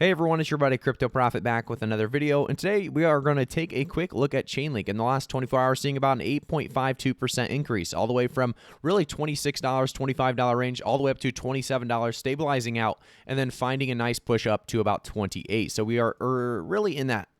Hey everyone, it's your buddy Crypto Profit back with another video, and today we are going to take a quick look at Chainlink. In the last 24 hours, seeing about an 8.52% increase, all the way from really $26, $25 range, all the way up to $27, stabilizing out, and then finding a nice push up to about $28. So we are really in that,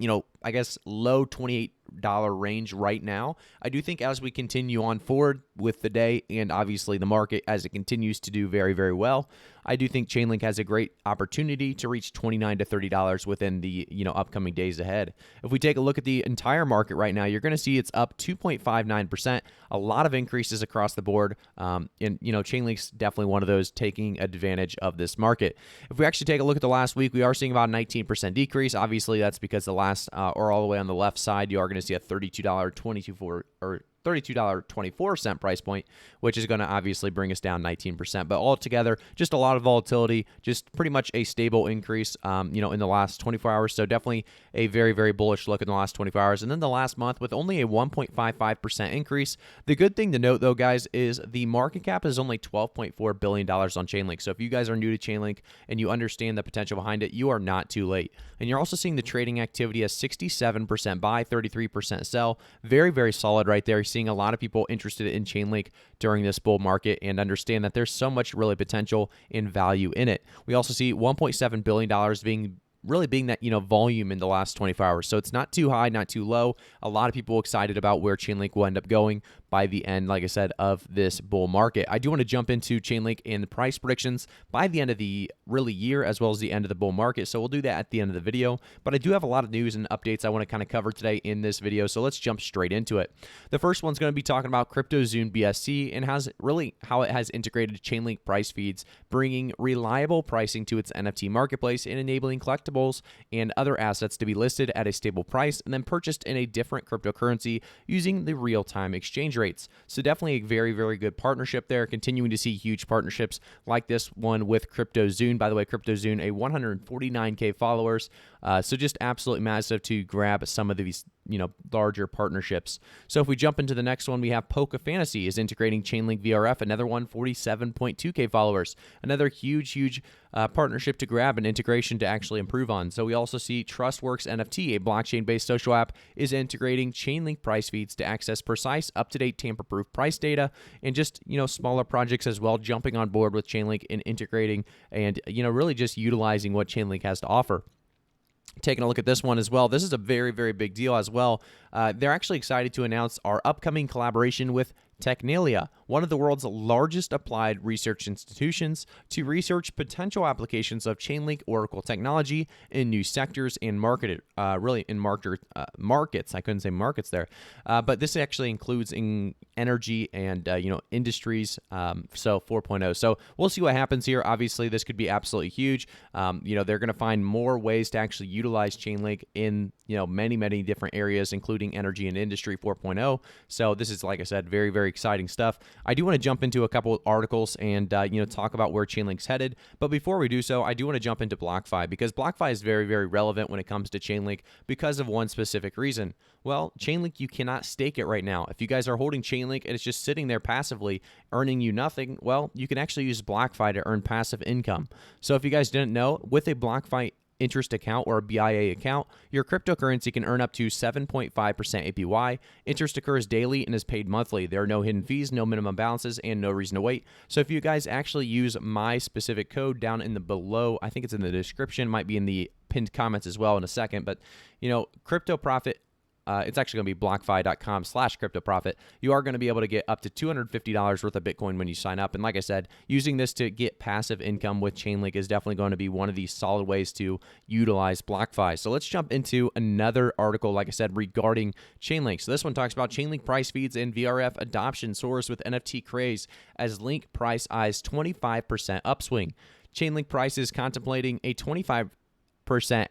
I guess, low $28 range right now. I do think as we continue on forward with the day and obviously the market as it continues to do very, very well, I do think Chainlink has a great opportunity to reach $29 to $30 within the upcoming days ahead. If we take a look at the entire market right now, you're going to see it's up 2.59%. A lot of increases across the board, and Chainlink's definitely one of those taking advantage of this market. If we actually take a look at the last week, we are seeing about a 19% decrease. Obviously, that's because the last or all the way on the left side, you are going to see a $32.24 price point, which is going to obviously bring us down 19%. But altogether, just a lot of volatility, just pretty much a stable increase, in the last 24 hours. So definitely a very, very bullish look in the last 24 hours. And then the last month with only a 1.55% increase. The good thing to note, though, guys, is the market cap is only $12.4 billion on Chainlink. So if you guys are new to Chainlink and you understand the potential behind it, you are not too late. And you're also seeing the trading activity as 67% buy, 33% sell. Very, very solid right there. You're seeing a lot of people interested in Chainlink during this bull market and understand that there's so much really potential and value in it. We also see $1.7 billion being that volume in the last 24 hours. So it's not too high, not too low. A lot of people excited about where Chainlink will end up going by the end, like I said, of this bull market. I do want to jump into Chainlink and the price predictions by the end of the year, as well as the end of the bull market. So we'll do that at the end of the video. But I do have a lot of news and updates I want to kind of cover today in this video. So let's jump straight into it. The first one's going to be talking about CryptoZoom BSC and how it has integrated Chainlink price feeds, bringing reliable pricing to its NFT marketplace and enabling collectibles and other assets to be listed at a stable price and then purchased in a different cryptocurrency using the real-time exchange rates. So definitely a very, very good partnership there. Continuing to see huge partnerships like this one with CryptoZoom. By the way, CryptoZoom, a 149K followers. So just absolutely massive to grab some of these larger partnerships. So if we jump into the next one, we have Polka Fantasy is integrating Chainlink VRF, another one, 47.2K followers. Another huge partnership to grab and integration to actually improve on. So we also see Trustworks NFT, a blockchain-based social app, is integrating Chainlink price feeds to access precise, up-to-date, tamper-proof price data, and just smaller projects as well, jumping on board with Chainlink and integrating and really just utilizing what Chainlink has to offer. Taking a look at this one as well, this is a very, very big deal as well. They're actually excited to announce our upcoming collaboration with Technelia, one of the world's largest applied research institutions, to research potential applications of Chainlink Oracle technology in new sectors and markets. I couldn't say markets there, but this actually includes in energy and industries. So 4.0. So we'll see what happens here. Obviously, this could be absolutely huge. They're going to find more ways to actually utilize Chainlink in many different areas, including energy and industry 4.0. So this is, like I said, very, very exciting stuff. I do want to jump into a couple of articles and talk about where Chainlink's headed. But before we do so, I do want to jump into BlockFi, because BlockFi is very, very relevant when it comes to Chainlink because of one specific reason. Well, Chainlink, you cannot stake it right now. If you guys are holding Chainlink and it's just sitting there passively earning you nothing, well, you can actually use BlockFi to earn passive income. So if you guys didn't know, with a BlockFi interest account or a BIA account, your cryptocurrency can earn up to 7.5% APY. Interest occurs daily and is paid monthly. There are no hidden fees, no minimum balances, and no reason to wait. So if you guys actually use my specific code down in the below, I think it's in the description, might be in the pinned comments as well in a second, but Crypto Profit, it's actually going to be blockfi.com/cryptoprofit. You are going to be able to get up to $250 worth of Bitcoin when you sign up. And like I said, using this to get passive income with Chainlink is definitely going to be one of these solid ways to utilize BlockFi. So let's jump into another article, like I said, regarding Chainlink. So this one talks about Chainlink price feeds and VRF adoption soars with NFT craze as Link price eyes 25% upswing. Chainlink price is contemplating a 25%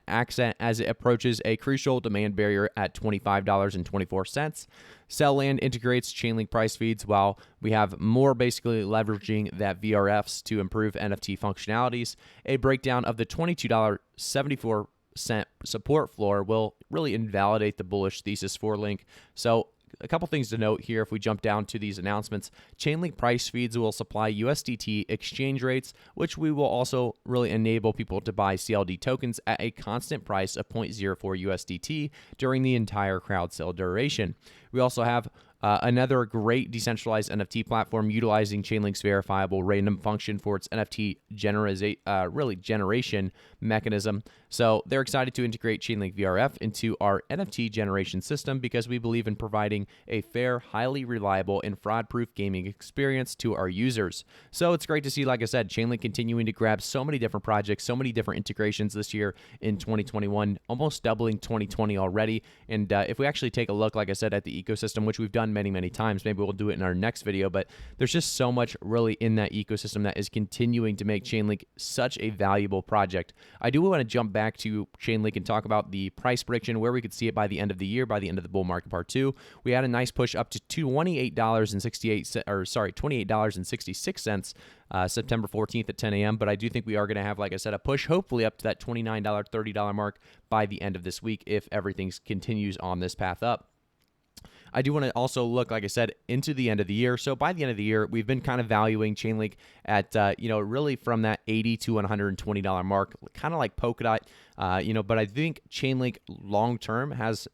accent as it approaches a crucial demand barrier at $25.24. Cellland integrates Chainlink price feeds, while we have more basically leveraging that VRFs to improve NFT functionalities. A breakdown of the $22.74 support floor will really invalidate the bullish thesis for Link. So a couple things to note here if we jump down to these announcements. Chainlink price feeds will supply USDT exchange rates, which we will also really enable people to buy CLD tokens at a constant price of 0.04 USDT during the entire crowd sale duration. We also have another great decentralized NFT platform utilizing Chainlink's verifiable random function for its NFT generation mechanism. So they're excited to integrate Chainlink VRF into our NFT generation system because we believe in providing a fair, highly reliable, and fraud-proof gaming experience to our users. So it's great to see, like I said, Chainlink continuing to grab so many different projects, so many different integrations this year in 2021, almost doubling 2020 already. And if we actually take a look, like I said, at the ecosystem, which we've done many times, maybe we'll do it in our next video, but there's just so much really in that ecosystem that is continuing to make Chainlink such a valuable project. I do want to jump back to Chainlink and talk about the price prediction, where we could see it by the end of the year, by the end of the bull market part 2. We had a nice push up to $28.66 September 14th at 10 a.m. But I do think we are going to have, like I said, a push hopefully up to that $29, $30 mark by the end of this week if everything continues on this path up. I do want to also look, like I said, into the end of the year. So by the end of the year, we've been kind of valuing Chainlink at, really from that $80 to $120 mark, kind of like Polkadot, but I think Chainlink long-term has,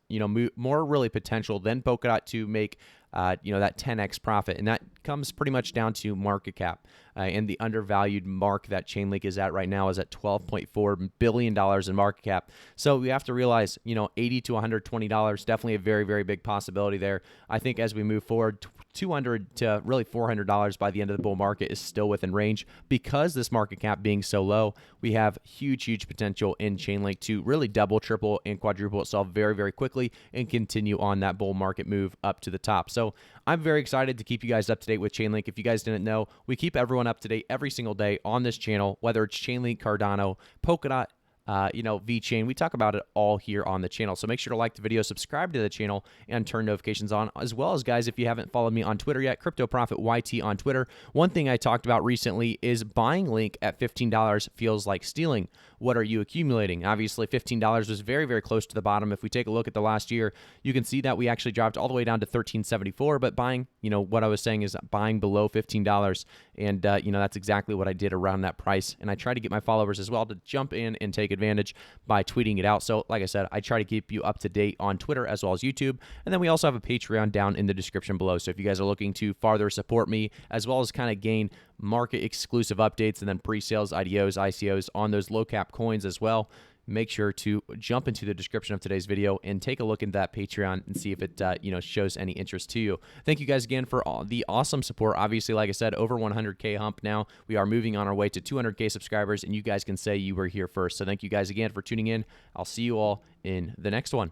more really potential than Polkadot to make, that 10x profit. And that comes pretty much down to market cap. And the undervalued mark that Chainlink is at right now is at $12.4 billion in market cap. So we have to realize, $80 to $120, definitely a very, very big possibility there. I think as we move forward, $200 to really $400 by the end of the bull market is still within range. Because this market cap being so low, we have huge potential in Chainlink to really double, triple, and quadruple itself very, very quickly and continue on that bull market move up to the top. So I'm very excited to keep you guys up to date with Chainlink. If you guys didn't know, we keep everyone up to date every single day on this channel, whether it's Chainlink, Cardano, Polkadot, VeChain. We talk about it all here on the channel. So make sure to like the video, subscribe to the channel, and turn notifications on. As well as, guys, if you haven't followed me on Twitter yet, CryptoProfitYT on Twitter. One thing I talked about recently is buying Link at $15 feels like stealing. What are you accumulating? Obviously, $15 was very, very close to the bottom. If we take a look at the last year, you can see that we actually dropped all the way down to $13.74. But buying, what I was saying is buying below $15. And, that's exactly what I did around that price. And I try to get my followers as well to jump in and take advantage by tweeting it out. So like I said, I try to keep you up to date on Twitter as well as YouTube. And then we also have a Patreon down in the description below. So if you guys are looking to farther support me as well as kind of gain market exclusive updates and then pre-sales, IDOs, ICOs on those low cap coins as well, make sure to jump into the description of today's video and take a look at that Patreon and see if it shows any interest to you. Thank you guys again for all the awesome support. Obviously, like I said, over 100K hump now. We are moving on our way to 200K subscribers, and you guys can say you were here first. So thank you guys again for tuning in. I'll see you all in the next one.